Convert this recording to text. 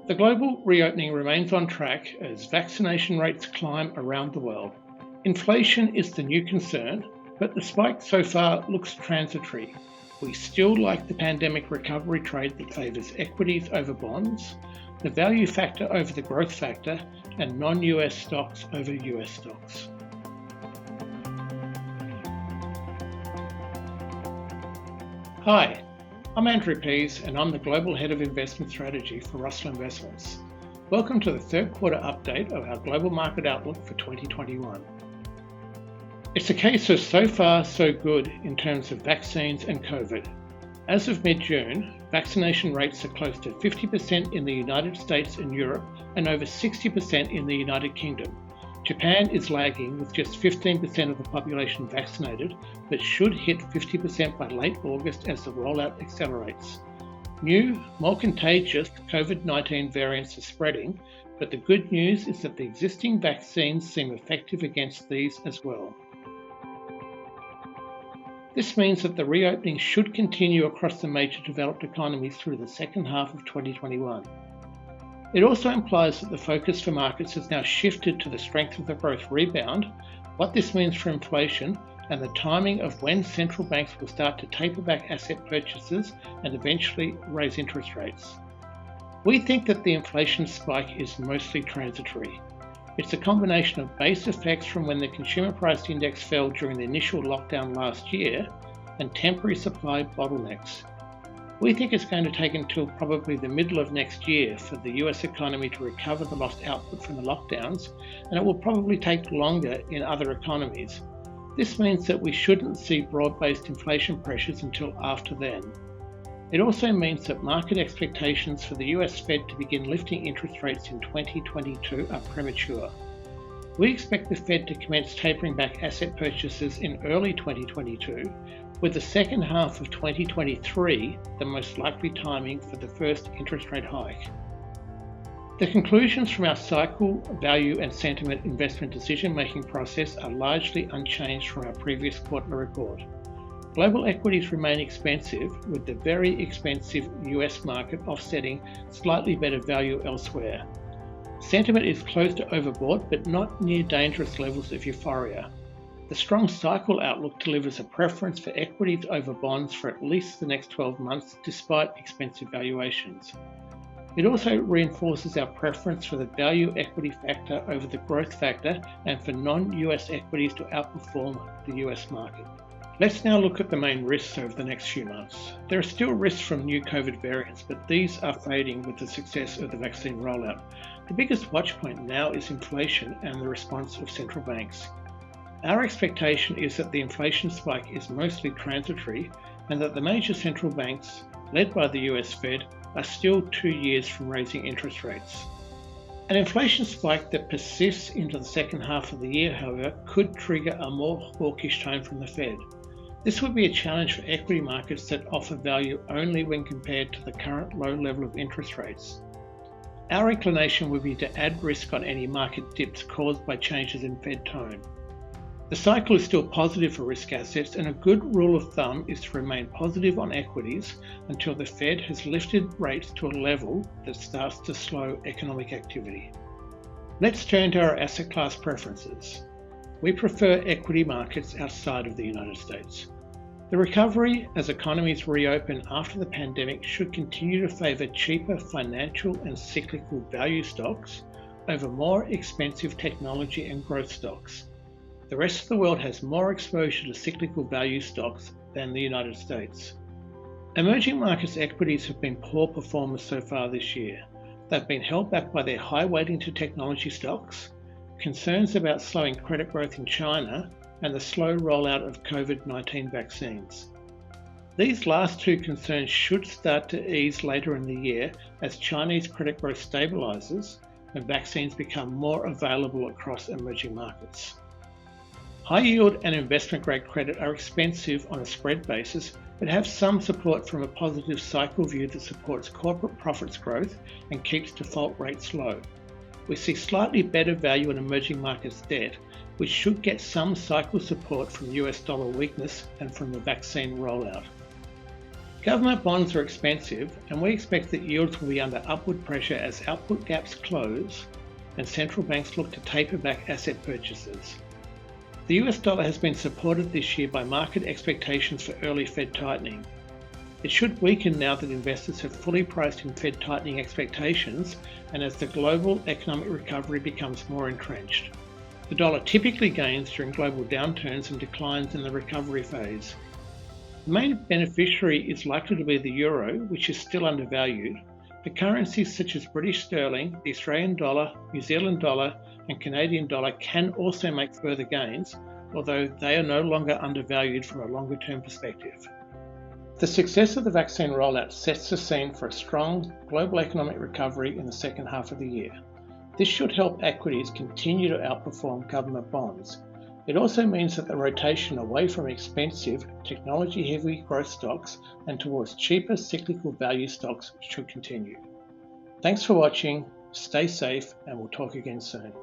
The global reopening remains on track as vaccination rates climb around the world. Inflation is the new concern, but the spike so far looks transitory. We still like the pandemic recovery trade that favours equities over bonds, the value factor over the growth factor, and non-US stocks over US stocks. Hi, I'm Andrew Pease and I'm the Global Head of Investment Strategy for Russell Investments. Welcome to the third quarter update of our global market outlook for 2021. It's a case of so far so good in terms of vaccines and COVID. As of mid-June, vaccination rates are close to 50% in the United States and Europe and over 60% in the United Kingdom. Japan is lagging with just 15% of the population vaccinated, but should hit 50% by late August as the rollout accelerates. New, more contagious COVID-19 variants are spreading, but the good news is that the existing vaccines seem effective against these as well. This means that the reopening should continue across the major developed economies through the second half of 2021. It also implies that the focus for markets has now shifted to the strength of the growth rebound, what this means for inflation, and the timing of when central banks will start to taper back asset purchases and eventually raise interest rates. We think that the inflation spike is mostly transitory. It's a combination of base effects from when the consumer price index fell during the initial lockdown last year and temporary supply bottlenecks. We think it's going to take until probably the middle of next year for the US economy to recover the lost output from the lockdowns, and it will probably take longer in other economies. This means that we shouldn't see broad-based inflation pressures until after then. It also means that market expectations for the US Fed to begin lifting interest rates in 2022 are premature. We expect the Fed to commence tapering back asset purchases in early 2022, with the second half of 2023 the most likely timing for the first interest rate hike. The conclusions from our cycle, value and sentiment investment decision-making process are largely unchanged from our previous quarterly report. Global equities remain expensive, with the very expensive US market offsetting slightly better value elsewhere. Sentiment is close to overbought, but not near dangerous levels of euphoria. The strong cycle outlook delivers a preference for equities over bonds for at least the next 12 months, despite expensive valuations. It also reinforces our preference for the value equity factor over the growth factor and for non-US equities to outperform the US market. Let's now look at the main risks over the next few months. There are still risks from new COVID variants, but these are fading with the success of the vaccine rollout. The biggest watch point now is inflation and the response of central banks. Our expectation is that the inflation spike is mostly transitory and that the major central banks, led by the US Fed, are still 2 years from raising interest rates. An inflation spike that persists into the second half of the year, however, could trigger a more hawkish tone from the Fed. This would be a challenge for equity markets that offer value only when compared to the current low level of interest rates. Our inclination would be to add risk on any market dips caused by changes in Fed tone. The cycle is still positive for risk assets, and a good rule of thumb is to remain positive on equities until the Fed has lifted rates to a level that starts to slow economic activity. Let's turn to our asset class preferences. We prefer equity markets outside of the United States. The recovery as economies reopen after the pandemic should continue to favour cheaper financial and cyclical value stocks over more expensive technology and growth stocks. The rest of the world has more exposure to cyclical value stocks than the United States. Emerging markets equities have been poor performers so far this year. They've been held back by their high weighting to technology stocks, concerns about slowing credit growth in China, and the slow rollout of COVID-19 vaccines. These last two concerns should start to ease later in the year as Chinese credit growth stabilises and vaccines become more available across emerging markets. High yield and investment grade credit are expensive on a spread basis, but have some support from a positive cycle view that supports corporate profits growth and keeps default rates low. We see slightly better value in emerging markets debt, which should get some cycle support from US dollar weakness and from the vaccine rollout. Government bonds are expensive, and we expect that yields will be under upward pressure as output gaps close and central banks look to taper back asset purchases. The US dollar has been supported this year by market expectations for early Fed tightening. It should weaken now that investors have fully priced in Fed tightening expectations and as the global economic recovery becomes more entrenched. The dollar typically gains during global downturns and declines in the recovery phase. The main beneficiary is likely to be the euro, which is still undervalued, but currencies such as British sterling, the Australian dollar, New Zealand dollar, and Canadian dollar can also make further gains, although they are no longer undervalued from a longer-term perspective. The success of the vaccine rollout sets the scene for a strong global economic recovery in the second half of the year. This should help equities continue to outperform government bonds. It also means that the rotation away from expensive, technology-heavy growth stocks and towards cheaper cyclical value stocks should continue. Thanks for watching, stay safe, and we'll talk again soon.